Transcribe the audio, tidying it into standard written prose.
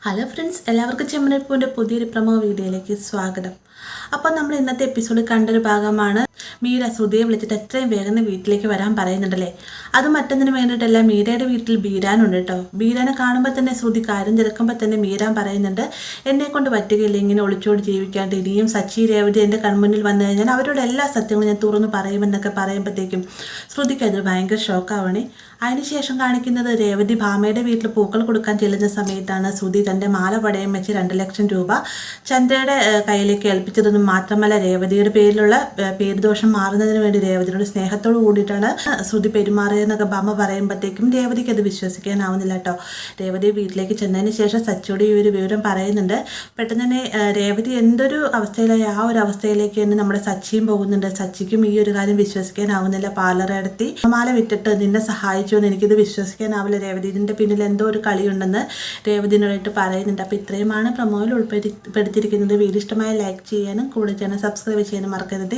Hello friends, എല്ലാവർക്കും ചെമ്മനപ്പൂവിൻ്റെ പുതിയൊരു promo വീഡിയോയിലേക്ക് സ്വാഗതം. അപ്പോൾ നമ്മൾ ഇന്നത്തെ എപ്പിസോഡ് കണ്ടൊരു ഭാഗമാണ്. മീര ശ്രുതിയെ വിളിച്ചിട്ട് എത്രയും വേഗം വീട്ടിലേക്ക് വരാൻ പറയുന്നുണ്ടല്ലേ. അത് മറ്റൊന്നിനും വേണ്ടിയിട്ടല്ല, മീരയുടെ വീട്ടിൽ ബീരാനുണ്ട് കേട്ടോ. ബീരാനെ കാണുമ്പോൾ തന്നെ ശ്രുതി കാര്യം തിരക്കുമ്പോൾ തന്നെ മീരാൻ പറയുന്നുണ്ട്, എന്നെ കൊണ്ട് പറ്റുകയില്ല ഇങ്ങനെ ഒളിച്ചോട് ജീവിക്കാണ്ട്. ഇനിയും സച്ചി രേവതി എൻ്റെ കൺമുന്നിൽ വന്നു കഴിഞ്ഞാൽ അവരോട് എല്ലാ സത്യങ്ങളും ഞാൻ തുറന്ന് പറയുമെന്നൊക്കെ പറയുമ്പോഴത്തേക്കും ശ്രുതിക്ക് അത് ഭയങ്കര ഷോക്കാവണേ. അതിനുശേഷം കാണിക്കുന്നത് രേവതി ഭാമയുടെ വീട്ടിൽ പൂക്കൾ കൊടുക്കാൻ ചെല്ലുന്ന സമയത്താണ് ശ്രുതി തൻ്റെ മാല പടയം വെച്ച് 2 ലക്ഷം രൂപ ചന്ദ്രയുടെ കയ്യിലേക്ക് ഏൽപ്പിച്ചതെന്നും മാത്രമല്ല, രേവതിയുടെ പേരിലുള്ള പേരുദോഷം മാറുന്നതിന് വേണ്ടി രേവതിയോട് സ്നേഹത്തോട് കൂടിയിട്ടാണ് ശ്രുതി പെരുമാറിയതെന്നൊക്കെ ഭാമ പറയുമ്പോഴത്തേക്കും രേവതിക്ക് അത് വിശ്വസിക്കാനാവുന്നില്ല കേട്ടോ. രേവതി വീട്ടിലേക്ക് ചെന്നതിന് ശേഷം സച്ചിയോട് ഈ ഒരു വിവരം പറയുന്നുണ്ട്. പെട്ടെന്ന് തന്നെ രേവതി എന്തൊരു അവസ്ഥയിലായി ആ ഒരു അവസ്ഥയിലേക്ക് തന്നെ നമ്മുടെ സച്ചിയും പോകുന്നുണ്ട്. സച്ചിക്കും ഈ ഒരു കാര്യം വിശ്വസിക്കാനാവുന്നില്ല. പാർലറെടുത്തി മാല വിറ്റിട്ട് നിന്നെ സഹായിച്ചു എന്ന് എനിക്കിത് വിശ്വസിക്കാനാവില്ല രേവതി, ഇതിൻ്റെ പിന്നിൽ എന്തോ ഒരു കളിയുണ്ടെന്ന് രേവതിനോടായിട്ട് പറയുന്നുണ്ട്. അപ്പോൾ ഇത്രയുമാണ് പ്രൊമോയിൽ ഉൾപ്പെടുത്തിയിരിക്കുന്നത്. വീഡിയോ ഇഷ്ടമായ ലൈക്ക് ചെയ്യാനും കൂടെ ചാനൽ സബ്സ്ക്രൈബ് ചെയ്യാനും മറക്കരുത്.